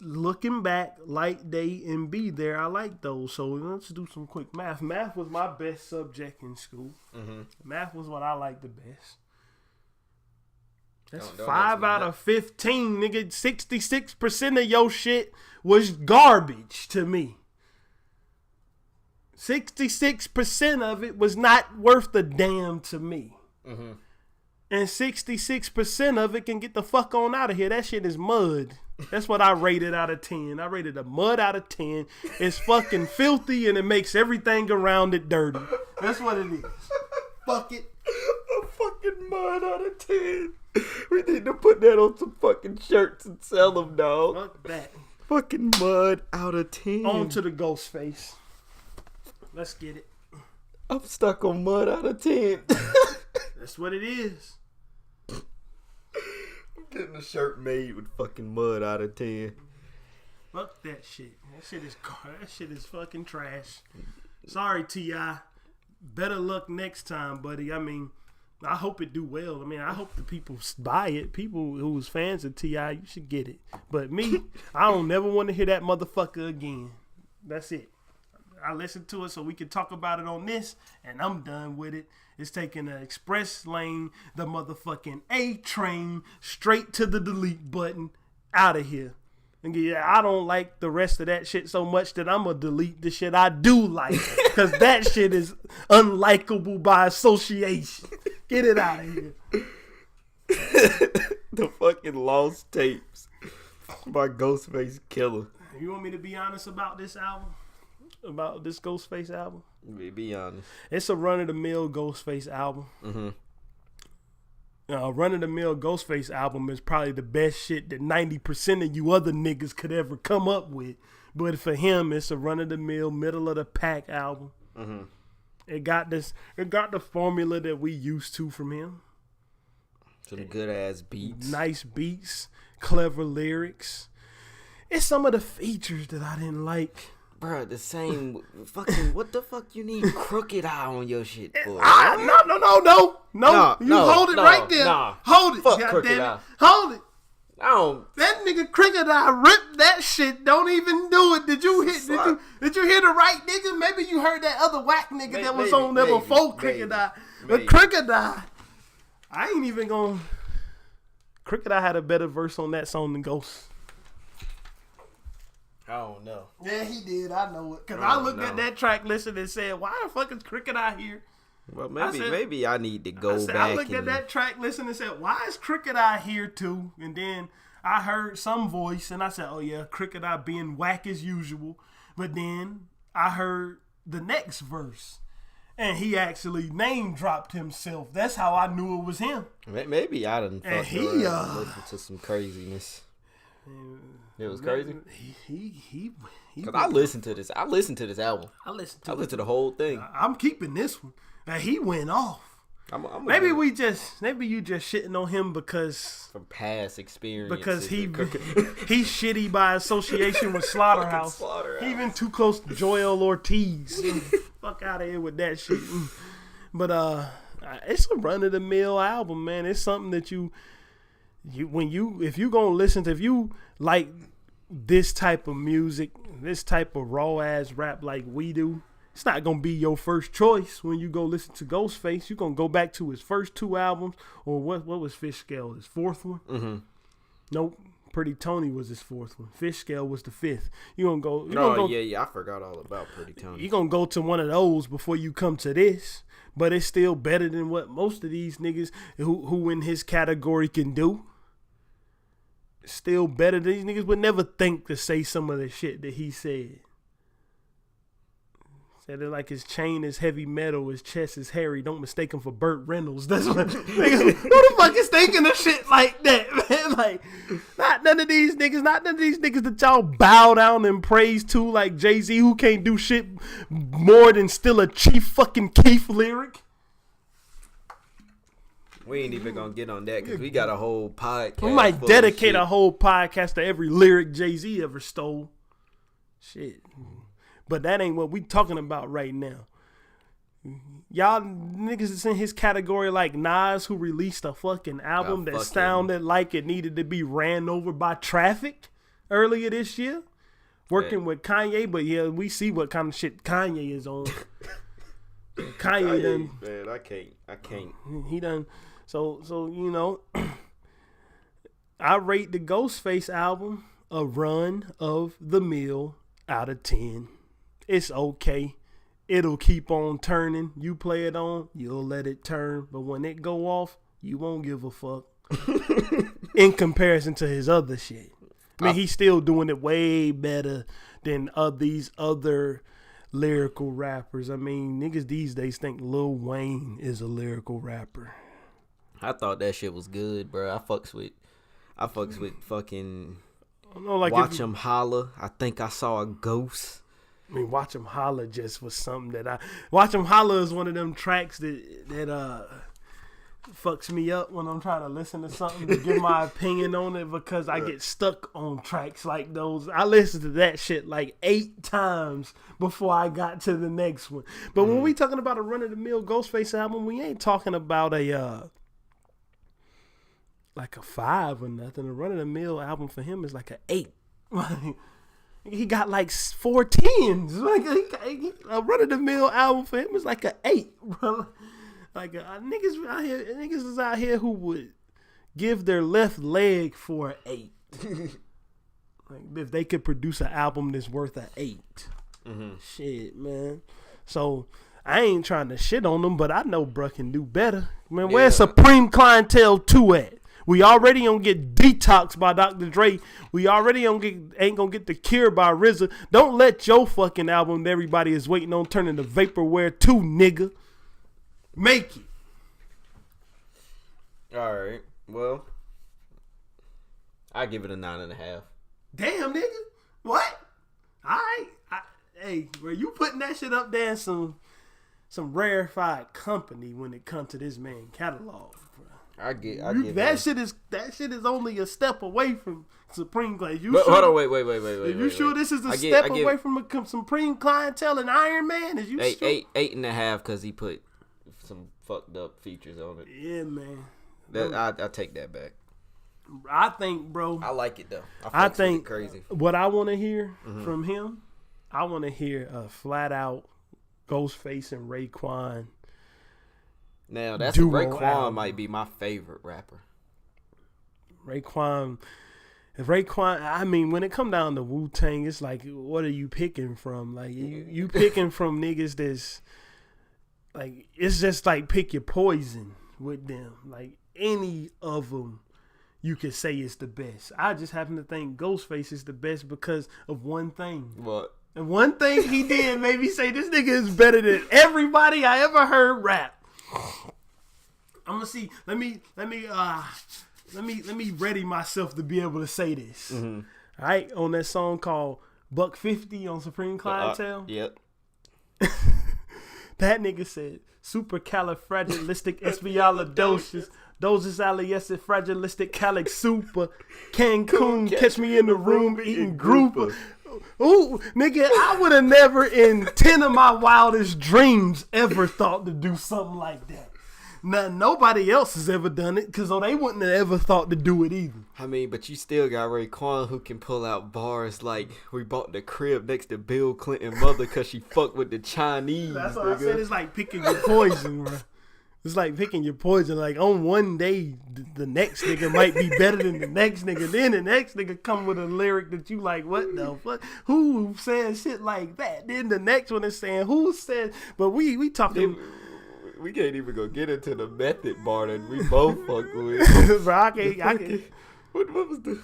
looking back, Light Day and Be There, I like those. So let's do some quick math. Math was my best subject in school. Mm-hmm. Math was what I liked the best. That's 5 out of 15, nigga. 66% of your shit was garbage to me. 66% of it was not worth a damn to me. Mm-hmm. And 66% of it can get the fuck on out of here. That shit is mud. That's what I rated out of 10. I rated a mud out of 10. It's fucking filthy and it makes everything around it dirty. That's what it is. Fuck it. A fucking mud out of 10. We need to put that on some fucking shirts and sell them, dog. Fuck that. Fucking mud out of 10. On to the Ghostface. Let's get it. I'm stuck on mud out of 10. That's what it is. Getting a shirt made with fucking mud out of 10. Fuck that shit. That shit is fucking trash. Sorry, T.I. Better luck next time, buddy. I mean, I hope it do well. I mean, I hope the people buy it. People who's fans of T.I., you should get it. But me, I don't never want to hear that motherfucker again. That's it. I listened to it so we could talk about it on this, and I'm done with it. It's taking the express lane, the motherfucking A train, straight to the delete button, out of here. And yeah, I don't like the rest of that shit so much that I'm going to delete the shit I do like. Because that shit is unlikable by association. Get it out of here. The fucking lost tapes by Ghostface Killah. You want me to be honest about this album? About this Ghostface album? Be honest. It's a run-of-the-mill Ghostface album. Mm-hmm. Run-of-the-mill Ghostface album is probably the best shit that 90% of you other niggas could ever come up with. But for him, it's a run-of-the-mill, middle-of-the-pack album. Mm-hmm. It got the formula that we used to from him. Some good-ass beats. Nice beats, clever lyrics. It's some of the features that I didn't like. Bro, the same fucking, what the fuck you need Crooked Eye on your shit for? No. You hold it right there. Hold it. Fuck Crooked Eye. Hold it. That nigga Crooked Eye ripped that shit. Don't even do it. Did you hear the right nigga? Maybe you heard that other whack nigga that was on there before Crooked Eye. But Crooked Eye, I ain't even gonna. Crooked Eye had a better verse on that song than Ghost. I don't know. Yeah, he did. I know it. Because I looked at that track list and said, why the fuck is Crooked Eye here? Well, maybe I need to go back. I looked at that track list and said, why is Crooked Eye here too? And then I heard some voice and I said, oh yeah, Crooked Eye being whack as usual. But then I heard the next verse. And he actually name dropped himself. That's how I knew it was him. Maybe I done And fucked around and listened to some craziness. It was crazy. He Cause I listened to this. I listened to this album. I listened to the whole thing. I'm keeping this one. And he went off. Maybe you just shitting on him because from past experience. Because he's shitty by association with Slaughterhouse. He even too close to Joel Ortiz. Fuck out of here with that shit. But it's a run of the mill album, man. It's something that if you like this type of music, this type of raw ass rap like we do, it's not gonna be your first choice when you go listen to Ghostface. You're gonna go back to his first 2 albums, or what was Fish Scale, his 4th one? Mm-hmm. Nope. Pretty Tony was his 4th one. Fish Scale was the 5th. You're gonna go. Yeah. I forgot all about Pretty Tony. You're gonna go to one of those before you come to this, but it's still better than what most of these niggas who in his category can do. Still better. These niggas would never think to say some of the shit that he said. Said it like his chain is heavy metal, his chest is hairy. Don't mistake him for Burt Reynolds. That's what niggas, who the fuck is thinking of shit like that, man? Like, not none of these niggas that y'all bow down and praise to, like Jay-Z, who can't do shit more than still a Chief fucking Keef lyric. We ain't even gonna get on that because we got a whole podcast. We might dedicate a whole podcast to every lyric Jay-Z ever stole. Shit. But that ain't what we talking about right now. Y'all niggas is in his category like Nas, who released a fucking album that sounded like it needed to be ran over by traffic earlier this year. Working with Kanye, but yeah, we see what kind of shit Kanye is on. Kanye done. Man, I can't. He done. So you know, I rate the Ghostface album a run of the mill out of 10. It's okay. It'll keep on turning. You play it on, you'll let it turn. But when it go off, you won't give a fuck. In comparison to his other shit. I mean, he's still doing it way better than these other lyrical rappers. I mean, niggas these days think Lil Wayne is a lyrical rapper. I thought that shit was good, bro. I fucks with fucking Watch Him Holler. I think I saw a ghost. I mean, Watch Him Holler just was something that Watch Him Holler is one of them tracks that fucks me up when I'm trying to listen to something to give my opinion on it, because I get stuck on tracks like those. I listened to that shit like 8 times before I got to the next one. But when we talking about a run-of-the-mill Ghostface album, we ain't talking about like a 5 or nothing. A run-of-the-mill album for him is like an 8. He got like 4 10s. Like a run-of-the-mill album for him is like an 8, bro. Like niggas is out here who would give their left leg for an 8. Like if they could produce an album that's worth an 8. Mm-hmm. Shit, man. So I ain't trying to shit on them, but I know bruh can do better. Man, where's Supreme Clientele 2 at? We already don't get Detox by Dr. Dre. We already ain't gonna get The Cure by RZA. Don't let your fucking album that everybody is waiting on turn into Vaporware 2, nigga. Make it. All right. Well, I give it a 9.5. Damn, nigga. What? All right. Hey, bro, you putting that shit up there in some rarefied company when it comes to this man catalog. I get that shit is only a step away from Supreme Clientele. Hold on, wait. You sure this is a step away from a Supreme Clientele and Iron Man? Is you sure? 8.5 because he put some fucked up features on it. Yeah, man. I take that back. I think, bro. I like it though. I think crazy. What I want to hear from him, I want to hear a flat out Ghostface and Raekwon. Now that's Raekwon might be my favorite rapper. Raekwon, I mean, when it come down to Wu-Tang, it's like, what are you picking from? Like you picking from niggas that's like, it's just like pick your poison with them. Like any of them, you could say is the best. I just happen to think Ghostface is the best because of one thing. What? And one thing he did made me say this nigga is better than everybody I ever heard rap. I'm gonna see. Let me ready myself to be able to say this. Mm-hmm. All right, on that song called Buck 50 on Supreme Clientele. Yep. That nigga said supercalifragilisticexpialidocious. Doses aliasis fragilistic calic super. Cancun, catch me in the room eating grouper. Ooh, nigga, I would have never in 10 of my wildest dreams ever thought to do something like that. Now, nobody else has ever done it because they wouldn't have ever thought to do it either. I mean, but you still got Raekwon who can pull out bars like we bought the crib next to Bill Clinton's mother because she fucked with the Chinese. That's what I said. It's like picking your poison, bro. It's like picking your poison. Like on one day, the next nigga might be better than the next nigga. Then the next nigga come with a lyric that you like, what the fuck? Who says shit like that? Then the next one is saying, who said? But we talking. We can't even go get into the method bar that we both fuck with. Bro, I can't. What was the?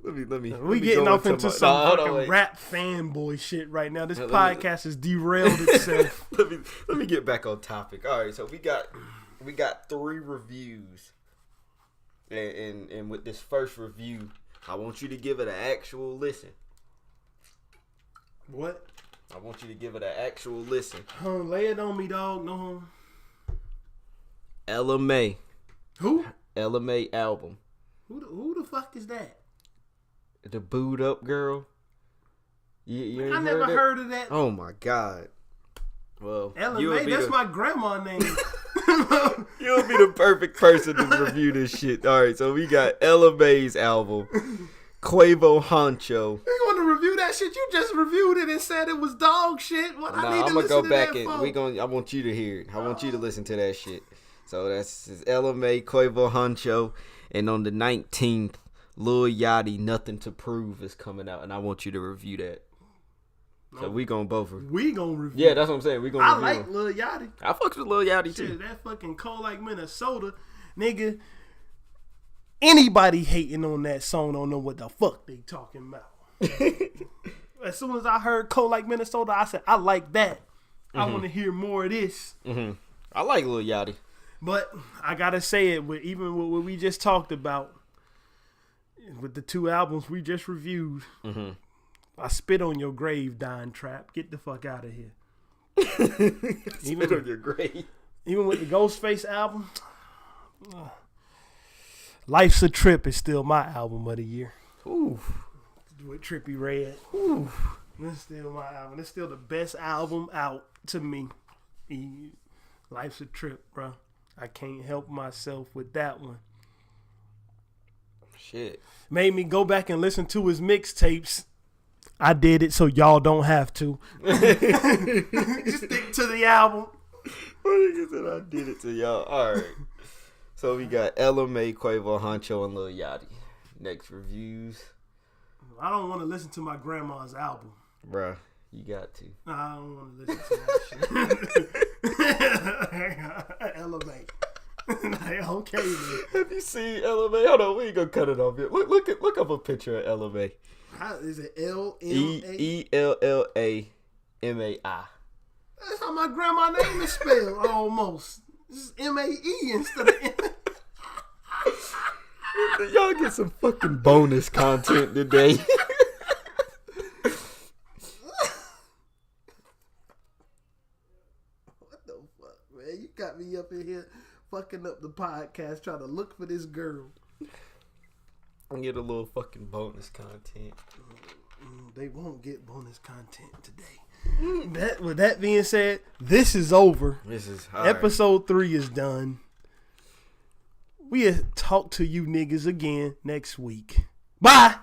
Let me. We getting off into some fucking rap fanboy shit right now. This podcast has derailed itself. let me get back on topic. All right, so we got 3 reviews, and with this first review, I want you to give it an actual listen. What? I want you to give it an actual listen. Lay it on me, dog. No. Ella Mai. Who? Ella Mai album. Who the fuck is that? The booed up girl. You I never heard of that. Oh my god. Well, Ella Mai, that's my grandma name. You'll be the perfect person to review this shit. All right, so we got Ella Mai's album, Quavo Honcho. You want to review that shit? You just reviewed it and said it was dog shit. What? Nah, I'm gonna go back and I want you to hear it. I want you to listen to that shit. So that's Ella Mai, Quavo Honcho, and on the 19th, Lil Yachty, Nothing to Prove is coming out, and I want you to review that. So we gonna both review. We gonna review. Yeah, that's what I'm saying. We gonna. I like Lil Yachty. I fucks with Lil Yachty too. Shit, that fucking cold like Minnesota, nigga. Anybody hating on that song don't know what the fuck they talking about. As soon as I heard cold like Minnesota, I said I like that. Mm-hmm. I want to hear more of this. Mm-hmm. I like Lil Yachty. But I gotta say it, even with what we just talked about, with the 2 albums we just reviewed, mm-hmm. I spit on your grave, Don Trap. Get the fuck out of here. Spit on your grave. Even with the Ghostface album, Life's a Trip is still my album of the year. Ooh. With Trippie Redd. Ooh. It's still my album. It's still the best album out to me. Life's a Trip, bro. I can't help myself with that one. Shit. Made me go back and listen to his mixtapes. I did it so y'all don't have to. Just stick to the album. What nigga said I did it to y'all? All right. So we got Ella Mai, Quavo Honcho, and Lil Yachty. Next reviews. I don't want to listen to my grandma's album. Bruh, you got to. Nah, I don't want to listen to that shit. Ella Mai. Okay, man. Have you seen Ella Mai? Hold on, we ain't gonna cut it off yet. Look up a picture of Ella Mai. How is it? L-M-A? ELLAMAI. That's how my grandma name is spelled. Almost. This is M-A-E instead of M. Y'all get some fucking bonus content today. What the fuck, man? You got me up in here fucking up the podcast trying to look for this girl. I get a little fucking bonus content. They won't get bonus content today. With that being said, this is over. This is episode 3 is done. We'll talk to you niggas again next week. Bye.